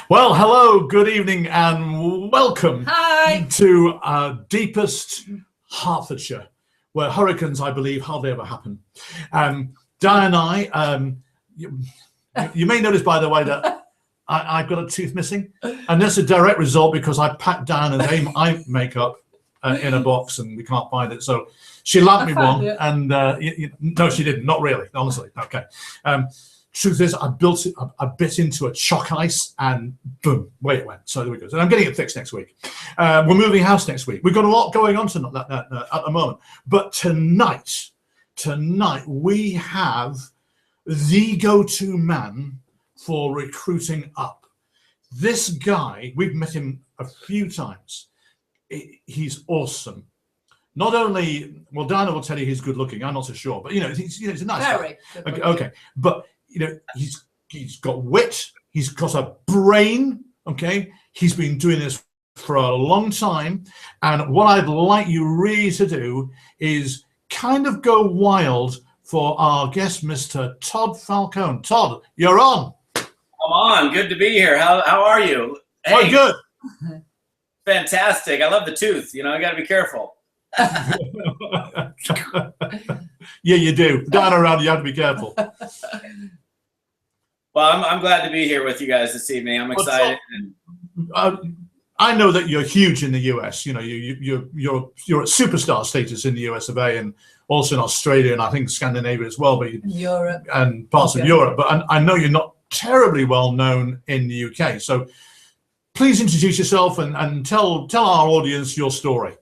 Well, hello, good evening, and welcome Hi. to deepest Hertfordshire, where hurricanes, I believe, hardly ever happen. Di and I, you may notice, by the way, that I've got a tooth missing, and that's a direct result because I packed Diana's eye makeup in a box and we can't find it. So she laughed me wrong, and no, she didn't. Not really, honestly. Okay. Truth is, I bit into a chalk ice, and boom, away it went. So there we go. So I'm getting it fixed next week. We're moving house next week. We've got a lot going on tonight at the moment. But tonight we have the go-to man for recruiting up. This guy, we've met him a few times. He's awesome. Not only, well, Diana will tell you he's good looking. I'm not so sure, but he's a nice guy. Okay, but he's got wit. He's got a brain. Okay, he's been doing this for a long time. And what I'd like you really to do is kind of go wild for our guest, Mr. Todd Falcone. Todd, you're on. I'm on. Good to be here. How are you? Hey, oh, good. Fantastic. I love the tooth. I got to be careful. Yeah, you do. Down around, you have to be careful. Well, I'm glad to be here with you guys this evening. I'm excited. I know that you're huge in the US. You're at superstar status in the US of A, and also in Australia, and I think Scandinavia as well, but Europe and parts of Europe. But I know you're not terribly well known in the UK. So please introduce yourself and tell our audience your story.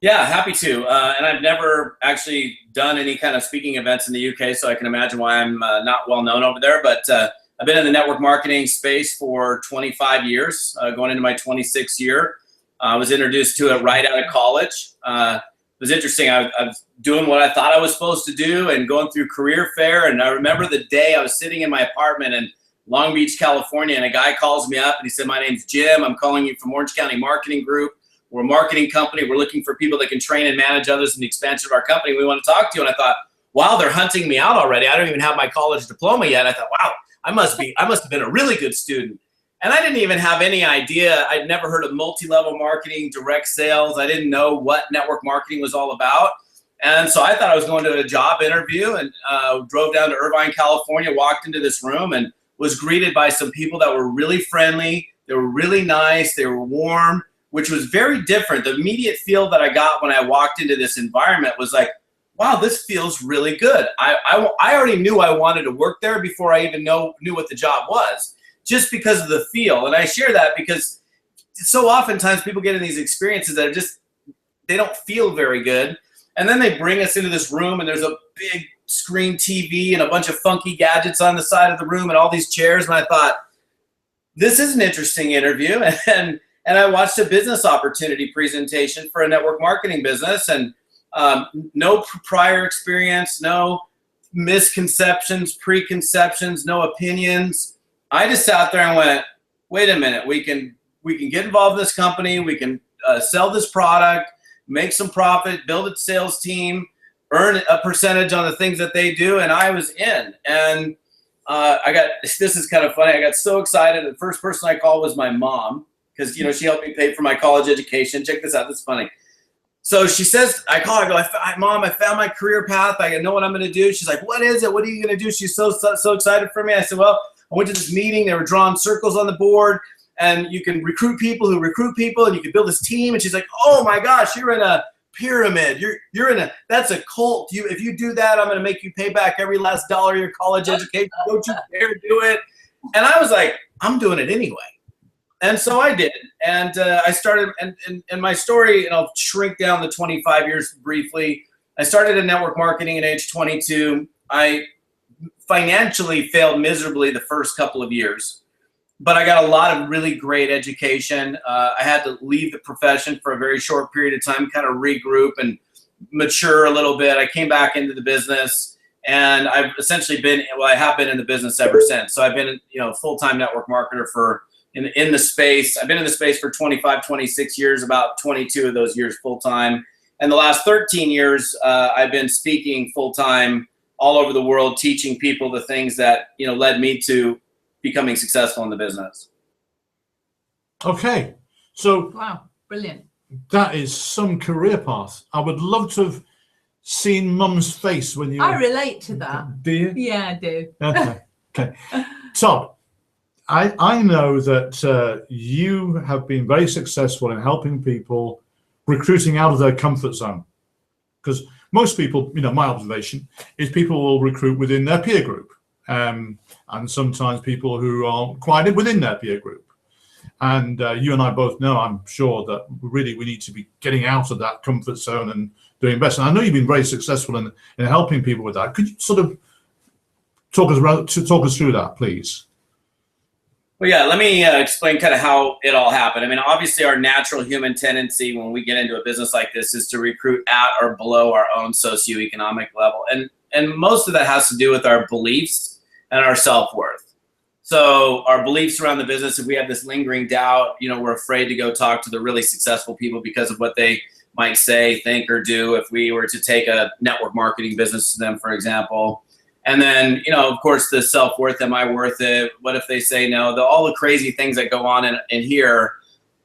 Yeah, happy to. And I've never actually done any kind of speaking events in the UK, so I can imagine why I'm not well known over there. But I've been in the network marketing space for 25 years, going into my 26th year. I was introduced to it right out of college. It was interesting. I was doing what I thought I was supposed to do and going through career fair. And I remember the day I was sitting in my apartment in Long Beach, California, and a guy calls me up and he said, "My name's Jim. I'm calling you from Orange County Marketing Group. We're a marketing company. We're looking for people that can train and manage others in the expansion of our company. We want to talk to you." And I thought, wow, they're hunting me out already. I don't even have my college diploma yet. I thought, wow, I must have been a really good student. And I didn't even have any idea. I'd never heard of multi-level marketing, direct sales. I didn't know what network marketing was all about. And so I thought I was going to a job interview, and drove down to Irvine, California, walked into this room and was greeted by some people that were really friendly. They were really nice. They were warm, which was very different. The immediate feel that I got when I walked into this environment was like, wow, this feels really good. I already knew I wanted to work there before I even knew what the job was, just because of the feel. And I share that because so oftentimes people get in these experiences that are just, they don't feel very good. And then they bring us into this room and there's a big screen TV and a bunch of funky gadgets on the side of the room and all these chairs. And I thought, this is an interesting interview. And I watched a business opportunity presentation for a network marketing business, and no prior experience, no misconceptions, preconceptions, no opinions. I just sat there and went, wait a minute, we can get involved in this company, we can sell this product, make some profit, build a sales team, earn a percentage on the things that they do, and I was in. And this is kind of funny, I got so excited. The first person I called was my mom, because she helped me pay for my college education. Check this out, this is funny. So she says, I call her, I go, "Mom, I found my career path. I know what I'm going to do." She's like, "What is it? What are you going to do?" She's so excited for me. I said, "Well, I went to this meeting. They were drawing circles on the board, and you can recruit people who recruit people, and you can build this team." And she's like, "Oh my gosh, you're in a pyramid. That's a cult. If you do that, I'm going to make you pay back every last dollar of your college education. Don't you dare do it." And I was like, I'm doing it anyway. And so I did, and I started, and my story, and I'll shrink down the 25 years briefly. I started in network marketing at age 22. I financially failed miserably the first couple of years, but I got a lot of really great education. I had to leave the profession for a very short period of time, kind of regroup and mature a little bit. I came back into the business, and I've essentially I have been in the business ever since. So I've been, full-time network marketer in the space. I've been in the space for 25, 26 years, about 22 of those years full-time. And the last 13 years, I've been speaking full-time all over the world, teaching people the things that, led me to becoming successful in the business. Okay, so Wow, brilliant. that is some career path. I would love to have seen Mum's face when you. I relate to that. Do you? Yeah, I do. Okay. Todd, I know that you have been very successful in helping people recruiting out of their comfort zone. Because most people, my observation is people will recruit within their peer group, and sometimes people who are quite within their peer group. And you and I both know, I'm sure, that really we need to be getting out of that comfort zone and doing best. And I know you've been very successful in helping people with that. Could you sort of talk us through that, please? Well, yeah, let me explain kind of how it all happened. I mean, obviously our natural human tendency when we get into a business like this is to recruit at or below our own socioeconomic level. And most of that has to do with our beliefs and our self-worth. So our beliefs around the business, if we have this lingering doubt, we're afraid to go talk to the really successful people because of what they might say, think, or do if we were to take a network marketing business to them, for example. And then, of course, the self-worth, am I worth it? What if they say no? All the crazy things that go on in here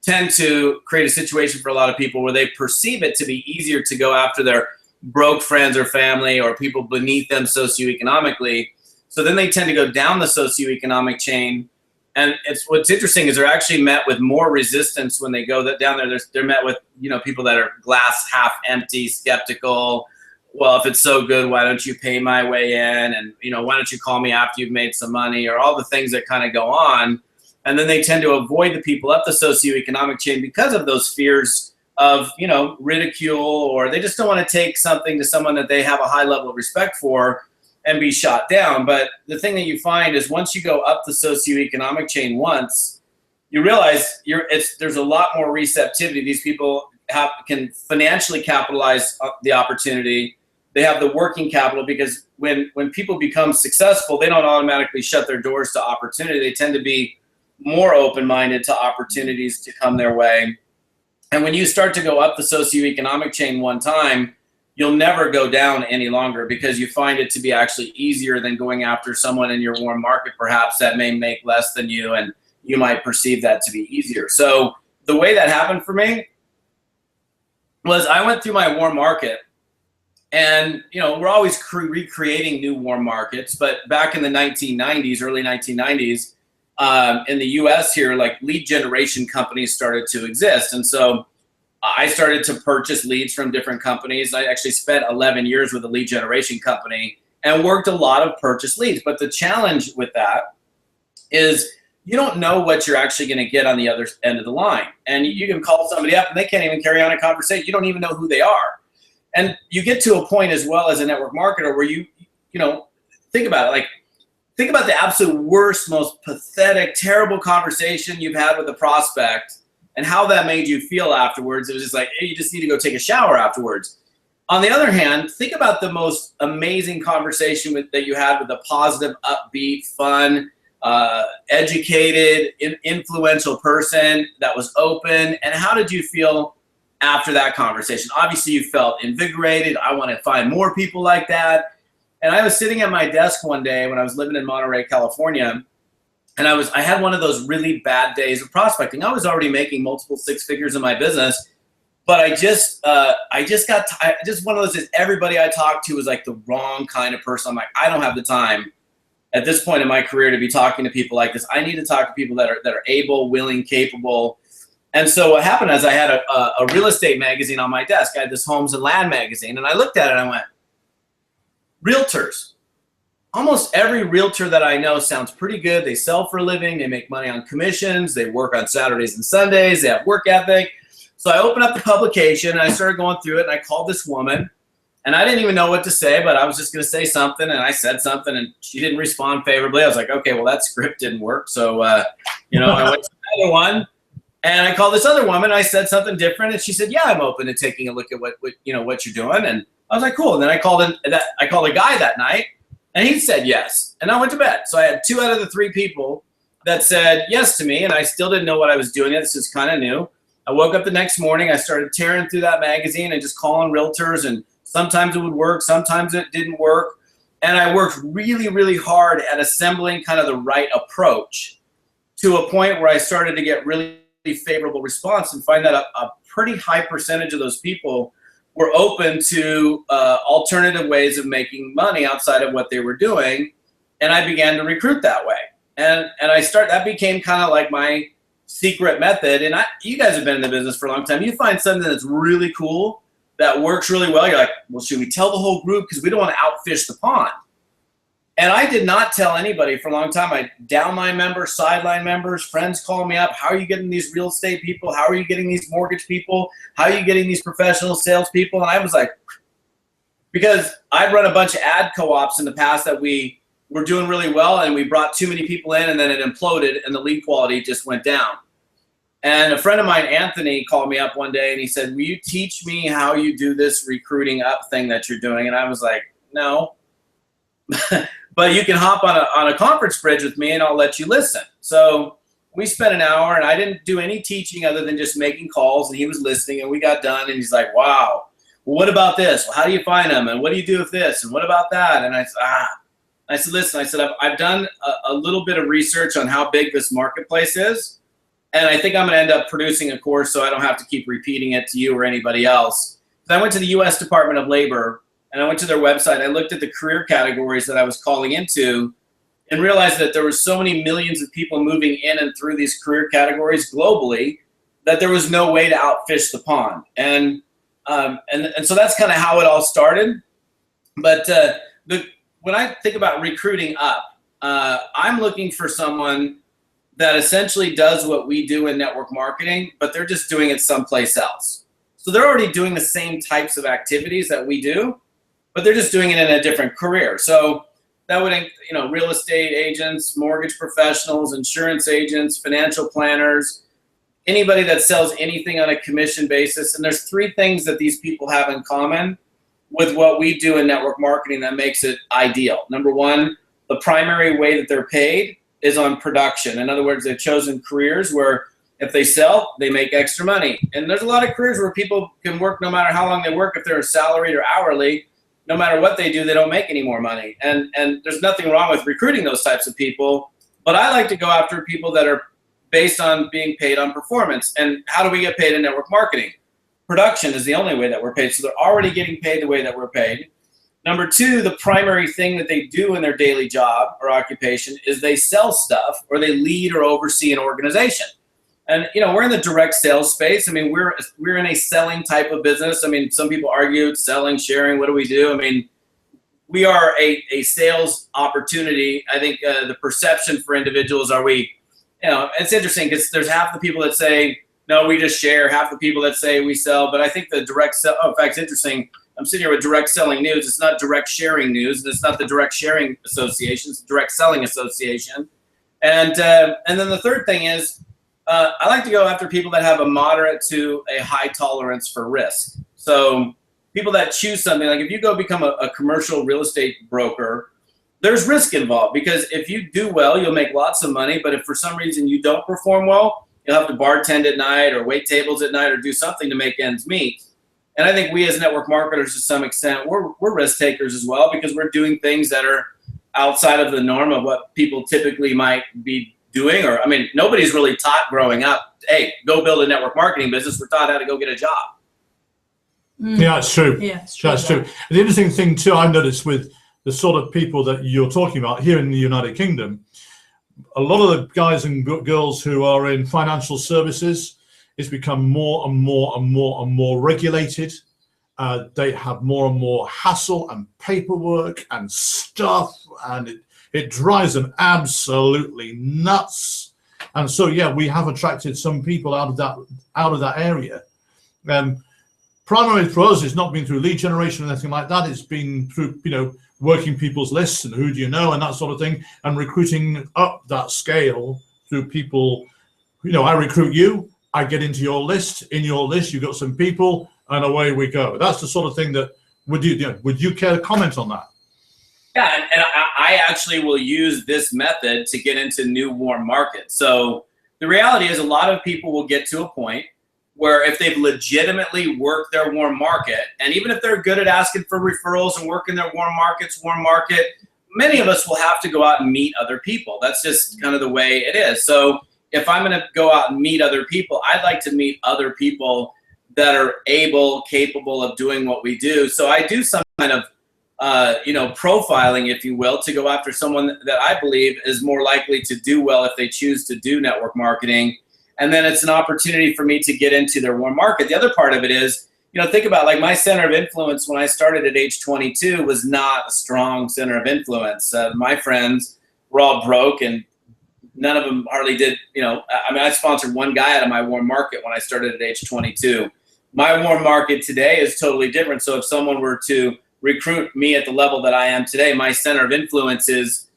tend to create a situation for a lot of people where they perceive it to be easier to go after their broke friends or family or people beneath them socioeconomically. So then they tend to go down the socioeconomic chain. And what's interesting is they're actually met with more resistance when they go down there. They're met with, people that are glass half empty, skeptical. Well, if it's so good, why don't you pay my way in? And, why don't you call me after you've made some money, or all the things that kind of go on. And then they tend to avoid the people up the socioeconomic chain because of those fears of, ridicule, or they just don't want to take something to someone that they have a high level of respect for and be shot down. But the thing that you find is once you go up the socioeconomic chain once, you realize there's a lot more receptivity. These people can financially capitalize the opportunity. They have the working capital, because when people become successful, they don't automatically shut their doors to opportunity. They tend to be more open-minded to opportunities to come their way. And when you start to go up the socioeconomic chain one time, you'll never go down any longer, because you find it to be actually easier than going after someone in your warm market, perhaps, that may make less than you, and you might perceive that to be easier. So the way that happened for me was I went through my warm market, and we're always recreating new warm markets. But back in the 1990s, early 1990s, in the US here, like lead generation companies started to exist. And so I started to purchase leads from different companies. I actually spent 11 years with a lead generation company and worked a lot of purchase leads. But the challenge with that is you don't know what you're actually going to get on the other end of the line. And you can call somebody up and they can't even carry on a conversation. You don't even know who they are. And you get to a point as well as a network marketer where you think about it. Like, think about the absolute worst, most pathetic, terrible conversation you've had with a prospect and how that made you feel afterwards. It was just like, hey, you just need to go take a shower afterwards. On the other hand, think about the most amazing conversation that you had with a positive, upbeat, fun, educated, influential person that was open. And how did you feel after that conversation? Obviously, you felt invigorated. I want to find more people like that. And I was sitting at my desk one day when I was living in Monterey, California, and I had one of those really bad days of prospecting. I was already making multiple six figures in my business, but I just got tired. Just one of those days, everybody I talked to was like the wrong kind of person. I'm like, I don't have the time at this point in my career to be talking to people like this. I need to talk to people that are able, willing, capable. And so what happened is I had a real estate magazine on my desk. I had this Homes and Land magazine, and I looked at it and I went, realtors. Almost every realtor that I know sounds pretty good. They sell for a living. They make money on commissions. They work on Saturdays and Sundays. They have work ethic. So I opened up the publication and I started going through it, and I called this woman, and I didn't even know what to say, but I was just going to say something, and I said something, and she didn't respond favorably. I was like, okay, well, that script didn't work. So, I went to another one, and I called this other woman, and I said something different, and she said, yeah, I'm open to taking a look at what you're doing. And I was like, cool. And then I called a guy that night, and he said yes. And I went to bed. So I had 2 out of the 3 people that said yes to me, and I still didn't know what I was doing yet. This is kind of new. I woke up the next morning. I started tearing through that magazine and just calling realtors, and sometimes it would work, sometimes it didn't work. And I worked really, really hard at assembling kind of the right approach to a point where I started to get really favorable response and find that a pretty high percentage of those people were open to alternative ways of making money outside of what they were doing. And I began to recruit that way. And that became kind of like my secret method. And you guys have been in the business for a long time. You find something that's really cool, that works really well. You're like, well, should we tell the whole group? Because we don't want to outfish the pond. And I did not tell anybody for a long time. I downline members, sideline members, friends call me up. How are you getting these real estate people? How are you getting these mortgage people? How are you getting these professional sales people? And I was like, because I'd run a bunch of ad co-ops in the past that we were doing really well, and we brought too many people in, and then it imploded, and the lead quality just went down. And a friend of mine, Anthony, called me up one day and he said, will you teach me how you do this recruiting up thing that you're doing? And I was like, no, but you can hop on a conference bridge with me and I'll let you listen. So we spent an hour and I didn't do any teaching other than just making calls, and he was listening, and we got done, and he's like, wow, well, what about this? Well, how do you find them? And what do you do with this? And what about that? And I said, listen, I've done a little bit of research on how big this marketplace is. And I think I'm going to end up producing a course so I don't have to keep repeating it to you or anybody else. So I went to the U.S. Department of Labor, and I went to their website. I looked at the career categories that I was calling into and realized that there were so many millions of people moving in and through these career categories globally that there was no way to outfish the pond. And so that's kind of how it all started. But when I think about recruiting up, I'm looking for someone that essentially does what we do in network marketing, but they're just doing it someplace else. So they're already doing the same types of activities that we do, but they're just doing it in a different career. So that would, real estate agents, mortgage professionals, insurance agents, financial planners, anybody that sells anything on a commission basis. And there's three things that these people have in common with what we do in network marketing that makes it ideal. Number one, the primary way that they're paid is on production. In other words, they've chosen careers where if they sell, they make extra money. And there's a lot of careers where people can work no matter how long they work. If they're salaried or hourly, no matter what they do, they don't make any more money. And there's nothing wrong with recruiting those types of people. But I like to go after people that are based on being paid on performance. And how do we get paid in network marketing? Production is the only way that we're paid. So they're already getting paid the way that we're paid. Number two, the primary thing that they do in their daily job or occupation is they sell stuff or they lead or oversee an organization. And, we're in the direct sales space. I mean, we're in a selling type of business. I mean, some people argue selling, sharing, what do we do? I mean, we are a sales opportunity. I think the perception for individuals it's interesting because there's half the people that say, no, we just share, half the people that say we sell. But I think the direct sell, in fact, it's interesting. I'm sitting here with Direct Selling News. It's not Direct Sharing News. It's not the Direct Sharing Association. It's the Direct Selling Association. And then the third thing is I like to go after people that have a moderate to a high tolerance for risk. So people that choose something, like if you go become a commercial real estate broker, there's risk involved because if you do well, you'll make lots of money. But if for some reason you don't perform well, you'll have to bartend at night or wait tables at night or do something to make ends meet. And I think we as network marketers, to some extent, we're risk takers as well because we're doing things that are outside of the norm of what people typically might be doing. Or, nobody's really taught growing up, hey, go build a network marketing business. We're taught how to go get a job. Yeah, it's true. Yeah, it's true. That's true. The interesting thing, too, I've noticed with the sort of people that you're talking about here in the United Kingdom, a lot of the guys and girls who are in financial services, it's become more and more and more and more regulated. They have more and more hassle and paperwork and stuff, and it drives them absolutely nuts. And so, yeah, we have attracted some people out of that area. Primarily for us, it's not been through lead generation or anything like that. It's been through, working people's lists and who do you know and that sort of thing, and recruiting up that scale through people. I recruit you. I get into your list. In your list, you've got some people, and away we go. That's the sort of thing that would you care to comment on that? Yeah, and I actually will use this method to get into new warm markets. So the reality is a lot of people will get to a point where if they've legitimately worked their warm market, and even if they're good at asking for referrals and working their warm market, many of us will have to go out and meet other people. That's just kind of the way it is. So if I'm going to go out and meet other people, I'd like to meet other people that are capable of doing what we do. So I do some kind of profiling, if you will, to go after someone that I believe is more likely to do well if they choose to do network marketing. And then it's an opportunity for me to get into their warm market. The other part of it is, think about like my center of influence when I started at age 22 was not a strong center of influence. My friends were all broke and none of them hardly did, I sponsored one guy out of my warm market when I started at age 22. My warm market today is totally different. So if someone were to recruit me at the level that I am today, my center of influence is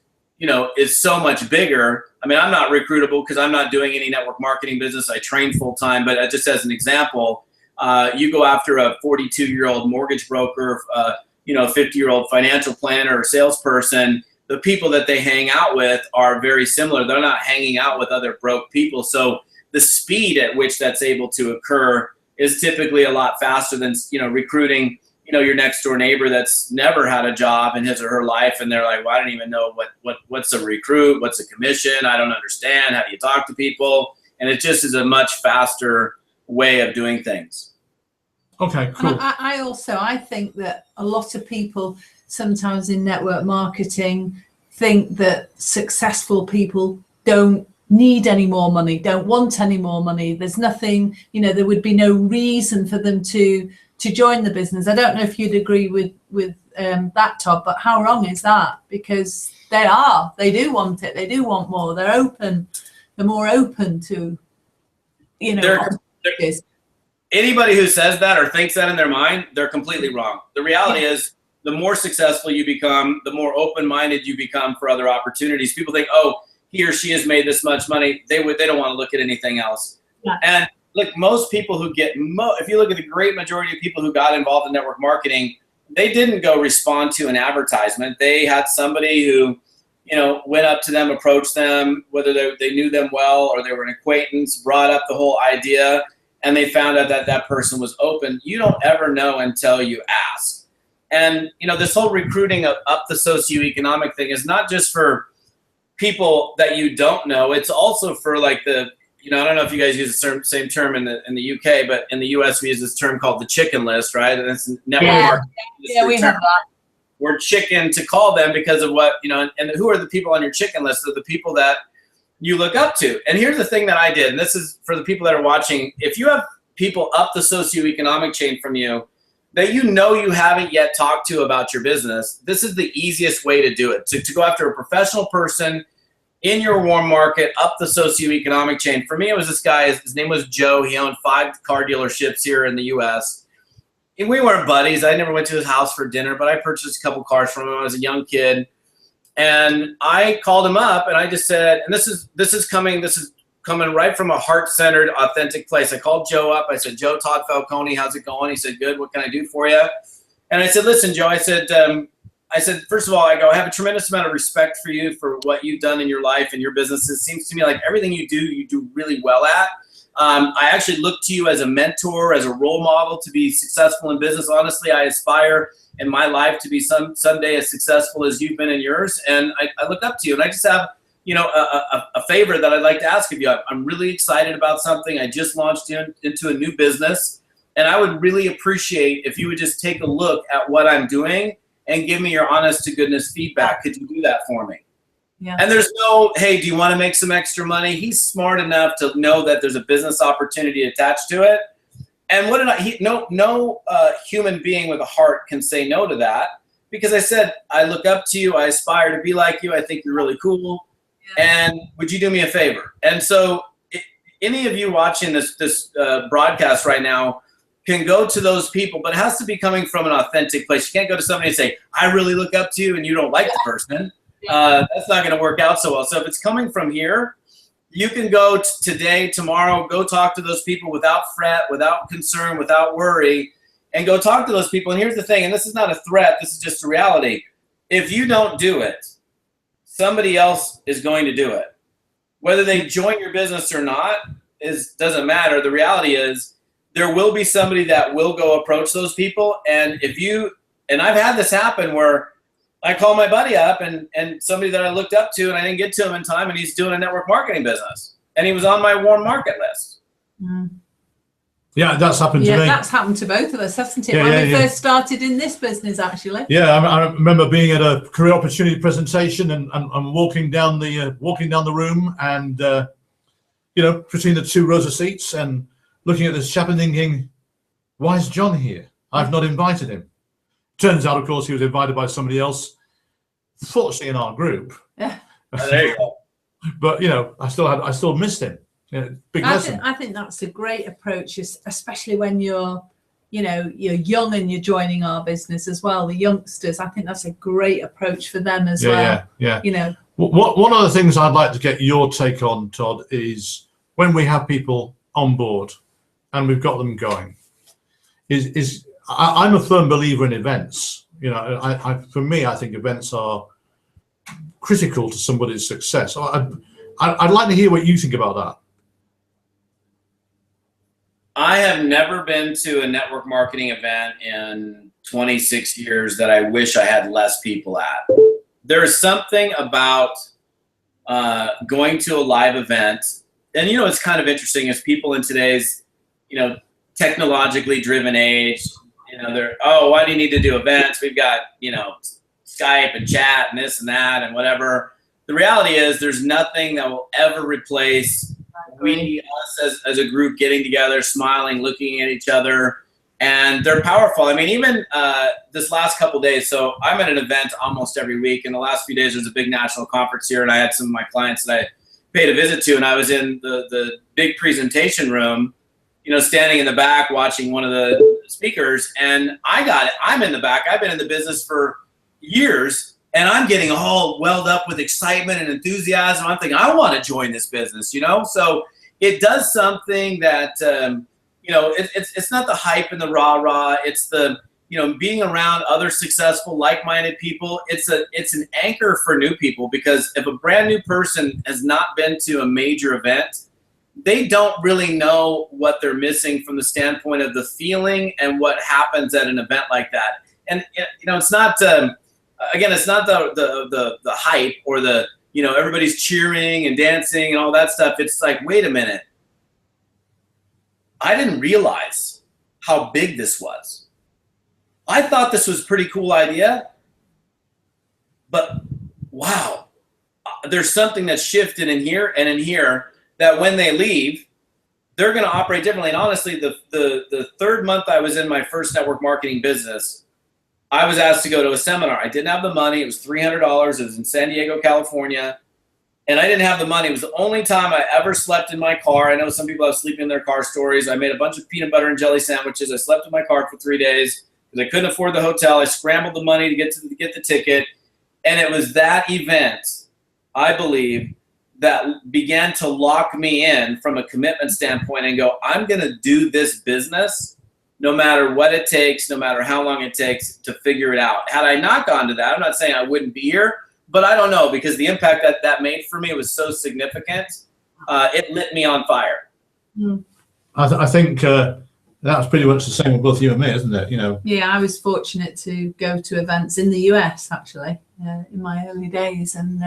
so much bigger. I mean, I'm not recruitable because I'm not doing any network marketing business. I train full time, but just as an example, you go after a 42-year-old mortgage broker, 50-year-old financial planner or salesperson, the people that they hang out with are very similar. They're not hanging out with other broke people. So the speed at which that's able to occur is typically a lot faster than, recruiting your next door neighbor that's never had a job in his or her life. And they're like, well, I don't even know what's a recruit, what's a commission. I don't understand. How do you talk to people? And it just is a much faster way of doing things. Okay, cool. I think that a lot of people sometimes in network marketing think that successful people don't need any more money, don't want any more money. There's nothing, there would be no reason for them to join the business. I don't know if you'd agree with that, Todd, but how wrong is that? Because they do want it. They do want more. They're more open to, anybody who says that or thinks that in their mind, they're completely wrong. The reality is the more successful you become, the more open-minded you become for other opportunities. People think, oh, he or she has made this much money. They don't want to look at anything else. Yeah. And look, most people who get, if you look at the great majority of people who got involved in network marketing, they didn't go respond to an advertisement. They had somebody who, went up to them, approached them, whether they knew them well or they were an acquaintance, brought up the whole idea, and they found out that person was open. You don't ever know until you ask. And, this whole recruiting up the socioeconomic thing is not just for people that you don't know. It's also for like I don't know if you guys use the same term in the UK, but in the US we use this term called the chicken list, right? And it's network marketing. Yeah, we have that. We're chicken to call them because of what, and who are the people on your chicken list? They're the people that you look up to. And here's the thing that I did, and this is for the people that are watching. If you have people up the socioeconomic chain from you that you haven't yet talked to about your business, this is the easiest way to do it. To go after a professional person in your warm market, up the socioeconomic chain. For me, it was this guy, his name was Joe. He owned 5 car dealerships here in the US. And we weren't buddies. I never went to his house for dinner, but I purchased a couple cars from him. I was a young kid. And I called him up and I just said, and this is coming right from a heart-centered, authentic place. I called Joe up. I said, Joe, Todd Falcone, how's it going? He said, good. What can I do for you? And I said, listen, Joe, I said, first of all, I have a tremendous amount of respect for you for what you've done in your life and your business. It seems to me like everything you do really well at. I actually look to you as a mentor, as a role model to be successful in business. Honestly, I aspire in my life to be someday as successful as you've been in yours. And I look up to you. And I just have, a favor that I'd like to ask of you. I'm really excited about something. I just launched into a new business. And I would really appreciate if you would just take a look at what I'm doing and give me your honest to goodness feedback. Could you do that for me? Yeah. And there's no, hey, do you want to make some extra money? He's smart enough to know that there's a business opportunity attached to it. And no human being with a heart can say no to that, because I said, I look up to you. I aspire to be like you. I think you're really cool. Yeah. And would you do me a favor? And so any of you watching this broadcast right now can go to those people, but it has to be coming from an authentic place. You can't go to somebody and say, I really look up to you, and you don't like the person. That's not going to work out so well. So if it's coming from here, you can go today, tomorrow, go talk to those people without fret, without concern, without worry, and go talk to those people. And here's the thing, and this is not a threat, this is just a reality. If you don't do it, somebody else is going to do it. Whether they join your business or not doesn't matter. The reality is there will be somebody that will go approach those people. And I've had this happen where I call my buddy up and somebody that I looked up to and I didn't get to him in time, and he's doing a network marketing business and he was on my warm market list. Yeah, that's happened to me. That's happened to both of us, hasn't it? Yeah, when we first started in this business, actually. Yeah, I remember being at a career opportunity presentation and walking down the room and between the 2 rows of seats and looking at this chap and thinking, why is John here? I've not invited him. Turns out, of course, he was invited by somebody else, fortunately in our group. Yeah. There you go. But I still missed him. Big lesson. I think that's a great approach, especially when you're young and you're joining our business as well. The youngsters, I think that's a great approach for them as well. Yeah. One of the things I'd like to get your take on, Todd, is when we have people on board and we've got them going. I'm a firm believer in events. For me, I think events are critical to somebody's success. I'd like to hear what you think about that. I have never been to a network marketing event in 26 years that I wish I had less people at. There's something about going to a live event, and it's kind of interesting as people in today's technologically driven age, they're, why do you need to do events? We've got Skype and chat and this and that and whatever. The reality is there's nothing that will ever replace us as a group getting together, smiling, looking at each other, and they're powerful. I mean, even this last couple of days, so I'm at an event almost every week. In the last few days, there's a big national conference here, and I had some of my clients that I paid a visit to, and I was in the big presentation room, standing in the back watching one of the speakers, and I got it. I'm in the back. I've been in the business for years, and I'm getting all welled up with excitement and enthusiasm. I'm thinking, I want to join this business, So it does something that, it's not the hype and the rah-rah. It's the, being around other successful, like-minded people. It's an anchor for new people, because if a brand new person has not been to a major event, they don't really know what they're missing from the standpoint of the feeling and what happens at an event like that. And, it's not... Again, it's not the hype or the, everybody's cheering and dancing and all that stuff. It's like, wait a minute. I didn't realize how big this was. I thought this was a pretty cool idea, but wow, there's something that's shifted in here and in here that when they leave, they're going to operate differently. And honestly, the third month I was in my first network marketing business, I was asked to go to a seminar. I didn't have the money. It was $300. It was in San Diego, California. And I didn't have the money. It was the only time I ever slept in my car. I know some people have sleeping in their car stories. I made a bunch of peanut butter and jelly sandwiches. I slept in my car for 3 days because I couldn't afford the hotel. I scrambled the money to get the ticket. And it was that event, I believe, that began to lock me in from a commitment standpoint and go, I'm going to do this business no matter what it takes, no matter how long it takes to figure it out. Had I not gone to that, I'm not saying I wouldn't be here, but I don't know, because the impact that made for me was so significant. It lit me on fire. I think that's pretty much the same with both you and me, isn't it? Yeah, I was fortunate to go to events in the US, actually, in my early days. And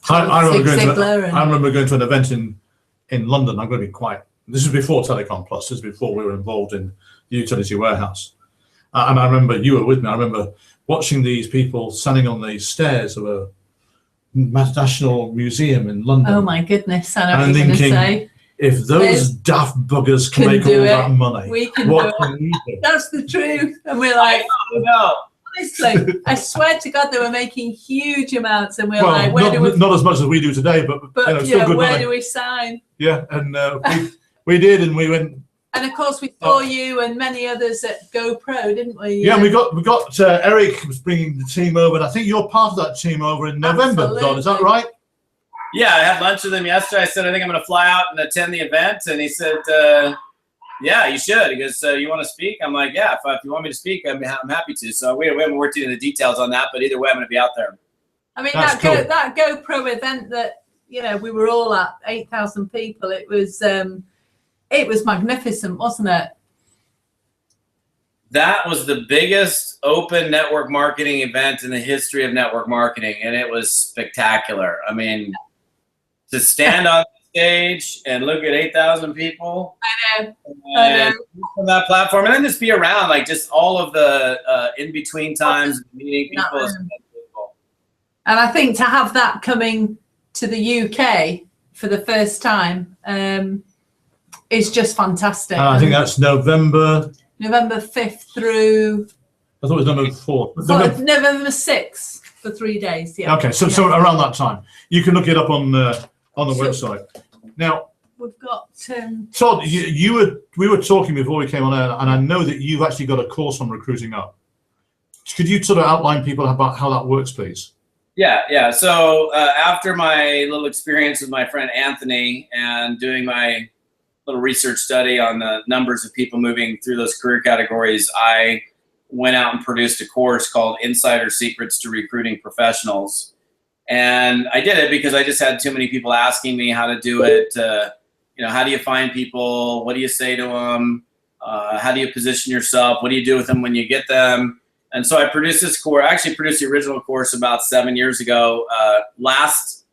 I remember going to an event in London. I'm going to be quite... This is before Telecom Plus. This is before we were involved in the utility warehouse. And I remember you were with me. I remember watching these people standing on the stairs of a national museum in London. Oh my goodness! I know what you're going to say. If those daft buggers can make all that money, what can we do? That's the truth. And we're like, no. Honestly, I swear to God, they were making huge amounts, and we're like, not as much as we do today, but still good where money. do we sign? Yeah, and we did, and we went. And of course, we saw you and many others at GoPro, didn't we? Yeah, we got Eric was bringing the team over, and I think you're part of that team over in November, Absolutely. Don. Is that right? Yeah, I had lunch with him yesterday. I said, I think I'm going to fly out and attend the event. And he said, yeah, you should. He goes, you want to speak? I'm like, yeah, if you want me to speak, I'm happy to. So we haven't worked into the details on that, but either way, I'm going to be out there. I mean, that GoPro event that, we were all at, 8,000 people, it was magnificent, wasn't it? That was the biggest open network marketing event in the history of network marketing, and it was spectacular. I mean, to stand on the stage and look at 8,000 people and from that platform, and then just be around, like just all of the in-between times, meeting people. And I think to have that coming to the UK for the first time is just fantastic. I think that's November 5th through. I thought it was November 4th. November 6th for 3 days. Yeah. Okay, so around that time, you can look it up on the website. Now we've got Todd. We were talking before we came on air, and I know that you've actually got a course on recruiting up. Could you sort of outline people about how that works, please? Yeah. So after my little experience with my friend Anthony and doing my little research study on the numbers of people moving through those career categories, I went out and produced a course called Insider Secrets to Recruiting Professionals. And I did it because I just had too many people asking me how to do it. How do you find people? What do you say to them? How do you position yourself? What do you do with them when you get them? And so I produced this course. I actually produced the original course about 7 years ago. Last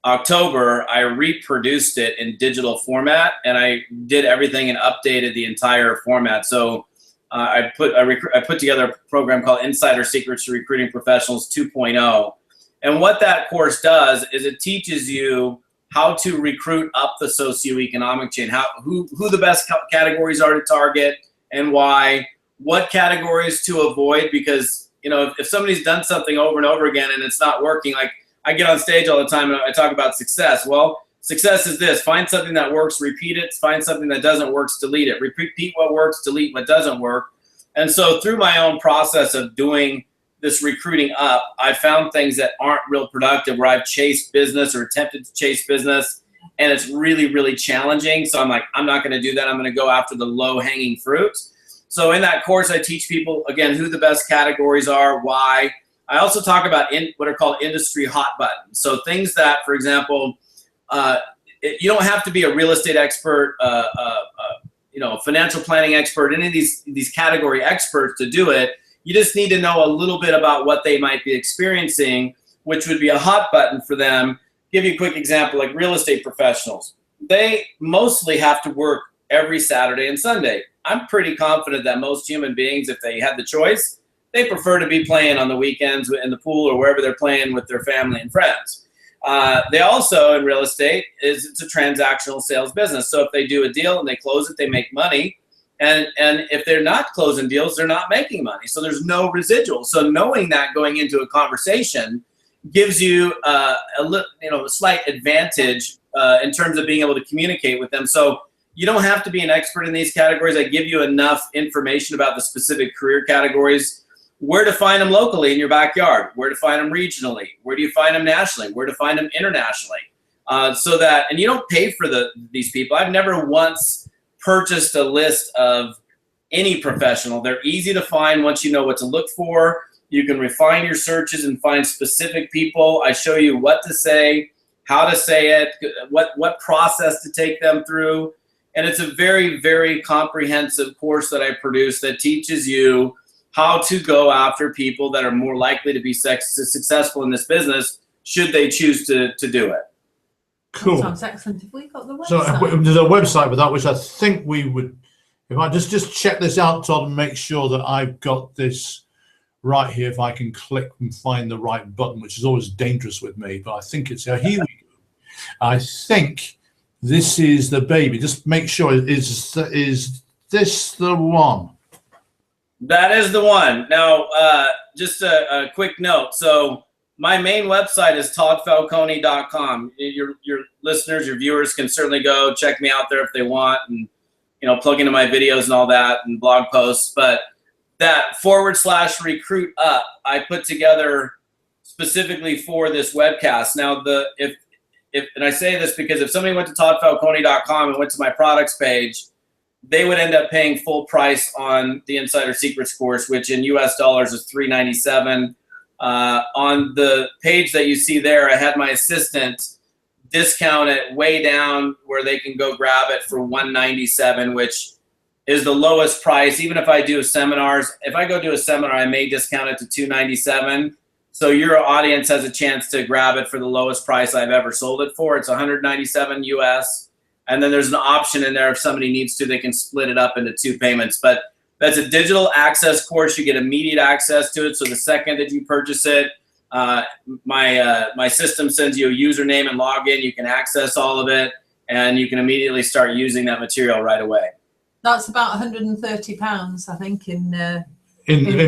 October, I reproduced it in digital format, and I did everything and updated the entire format. So I put together a program called Insider Secrets to Recruiting Professionals 2.0. And what that course does is it teaches you how to recruit up the socioeconomic chain, who the best categories are to target and why, what categories to avoid, because if somebody's done something over and over again and it's not working, like I get on stage all the time and I talk about success. Well, success is this: find something that works, repeat it. Find something that doesn't work, delete it. Repeat what works, delete what doesn't work. And so through my own process of doing this recruiting up, I found things that aren't real productive, where I've chased business or attempted to chase business, and it's really, really challenging. So I'm like, I'm not going to do that. I'm going to go after the low-hanging fruit. So in that course, I teach people, again, who the best categories are, why. I also talk about what are called industry hot buttons. So things that, for example, you don't have to be a real estate expert, financial planning expert, any of these category experts to do it. You just need to know a little bit about what they might be experiencing, which would be a hot button for them. Give you a quick example, like real estate professionals. They mostly have to work every Saturday and Sunday. I'm pretty confident that most human beings, if they had the choice, they prefer to be playing on the weekends in the pool or wherever they're playing with their family and friends. They also, in real estate, it's a transactional sales business. So if they do a deal and they close it, they make money. And if they're not closing deals, they're not making money. So there's no residual. So knowing that going into a conversation gives you a slight advantage in terms of being able to communicate with them. So you don't have to be an expert in these categories. I give you enough information about the specific career categories, where to find them locally in your backyard, where to find them regionally, where do you find them nationally, where to find them internationally. So that, and you don't pay for these people. I've never once purchased a list of any professional. They're easy to find once you know what to look for. You can refine your searches and find specific people. I show you what to say, how to say it, what process to take them through. And it's a very, very comprehensive course that I produce that teaches you how to go after people that are more likely to be successful in this business should they choose to do it. Cool. Sounds excellent. Have we got the website? So there's a website with that, which I think we would, if I just check this out, Todd, and make sure that I've got this right here, if I can click and find the right button, which is always dangerous with me, but I think it's here. Here we go. I think this is the baby. Just make sure, is this the one? That is the one. Now, just a quick note. So my main website is toddfalcone.com. Your listeners, your viewers can certainly go check me out there if they want, and plug into my videos and all that and blog posts. But that /recruit up, I put together specifically for this webcast. Now, and I say this because if somebody went to toddfalcone.com and went to my products page, they would end up paying full price on the Insider Secrets course, which in US dollars is $397. On the page that you see there, I had my assistant discount it way down where they can go grab it for $197, which is the lowest price. Even if I do seminars, if I go do a seminar, I may discount it to $297. So your audience has a chance to grab it for the lowest price I've ever sold it for. It's $197 US. And then there's an option in there if somebody needs to, they can split it up into 2 payments. But that's a digital access course. You get immediate access to it. So the second that you purchase it, my system sends you a username and login. You can access all of it, and you can immediately start using that material right away. That's about £130, I think, in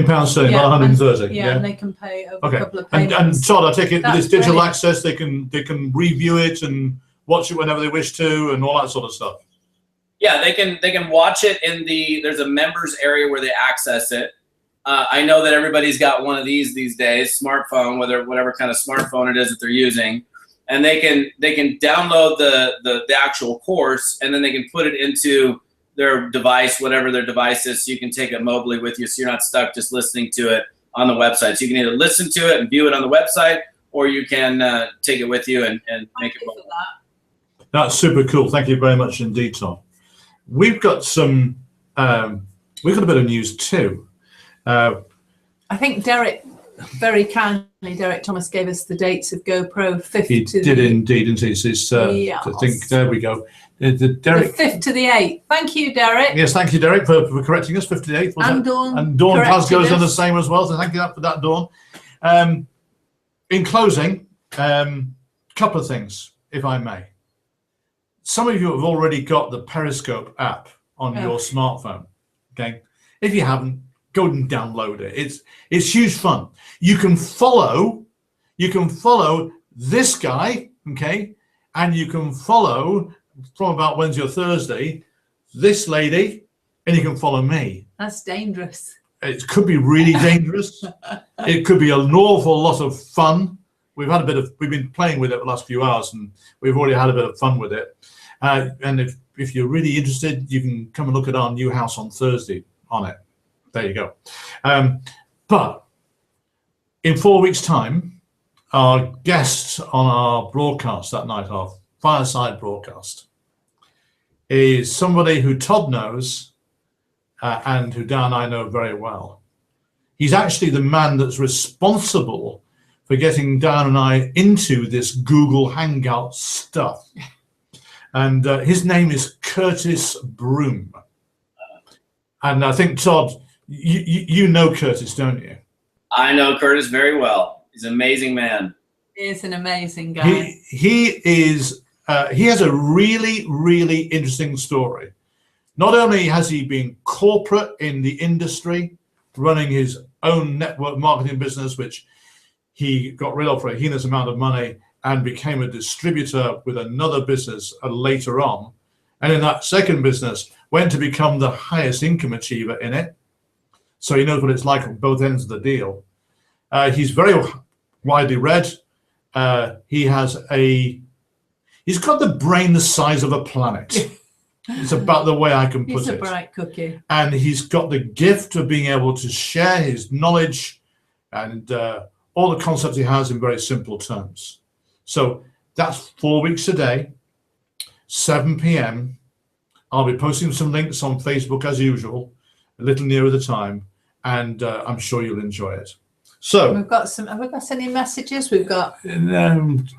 pounds sterling, about 130. Yeah, and they can pay over Okay. a couple of And payments. Todd, I take it with That's this digital brilliant. access, they can review it and watch it whenever they wish to, and all that sort of stuff. Yeah, they can watch it in there's a members area where they access it. I know that everybody's got one of these days, smartphone, whatever kind of smartphone it is that they're using, and they can download the actual course, and then they can put it into their device, whatever their device is, so you can take it mobily with you, so you're not stuck just listening to it on the website. So you can either listen to it and view it on the website, or you can take it with you and make it mobile. That's super cool. Thank you very much indeed, Tom. We've got some. We've got a bit of news too. I think Derek, very kindly, Derek Thomas gave us the dates of GoPro 5th He to did the, indeed, didn't he? It's, Yes. I think there we go. Derek. the 5th to the 8th. Thank you, Derek. Yes, thank you, Derek, for correcting us. 58th, was And it? Dawn. And Dawn corrected Glasgow's done the us. same as well. So thank you for that, Dawn. In closing, couple of things, if I may. Some of you have already got the Periscope app on your smartphone. Okay, if you haven't, go and download it. It's huge fun. You can follow this guy, okay, and you can follow from about Wednesday or Thursday this lady, and you can follow me. That's dangerous. It could be really dangerous. It could be an awful lot of fun. We've been playing with it the last few hours, and we've already had a bit of fun with it. And if you're really interested, you can come and look at our new house on Thursday on it. There you go. But in 4 weeks' time, our guest on our broadcast that night, our fireside broadcast, is somebody who Todd knows and who Dan and I know very well. He's actually the man that's responsible for getting Dan and I into this Google Hangout stuff. And his name is Curtis Broom. And I think, Todd, you know Curtis, don't you? I know Curtis very well. He's an amazing man. He is an amazing guy. He has a really, really interesting story. Not only has he been corporate in the industry, running his own network marketing business, which he got rid of for a heinous amount of money and became a distributor with another business later on. And in that second business, went to become the highest income achiever in it. So he knows what it's like on both ends of the deal. He's very widely read. He's got the brain the size of a planet. It's about the way I can put it. He's a bright cookie. And he's got the gift of being able to share his knowledge and all the concepts he has in very simple terms. So that's 4 weeks today, 7 p.m. I'll be posting some links on Facebook as usual, a little nearer the time, and I'm sure you'll enjoy it. So Have we got any messages? We've got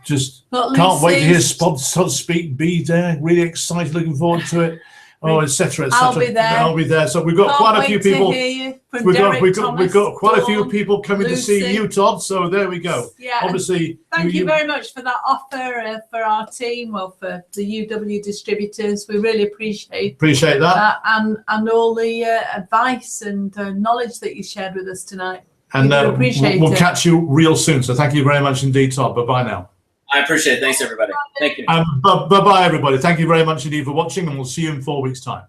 just got can't wait to hear Lucy's. Todd speak. Be there, really excited, looking forward to it. Oh, etc. etc. I'll be there. I'll be there. So we've got Can't quite a wait few to people. hear you from We've Derek got quite a few Dawn, people coming to see Lucy. you, Todd. So there we go. Yeah. Obviously, Thank you very much for that offer for our team, well, for the UW distributors. We really appreciate that. and all the advice and knowledge that you shared with us tonight. And we do appreciate we'll it. catch you real soon. So thank you very much indeed, Todd. Bye-bye now. I appreciate it. Thanks, everybody. Thank you. Bye-bye, everybody. Thank you very much indeed for watching, and we'll see you in 4 weeks' time.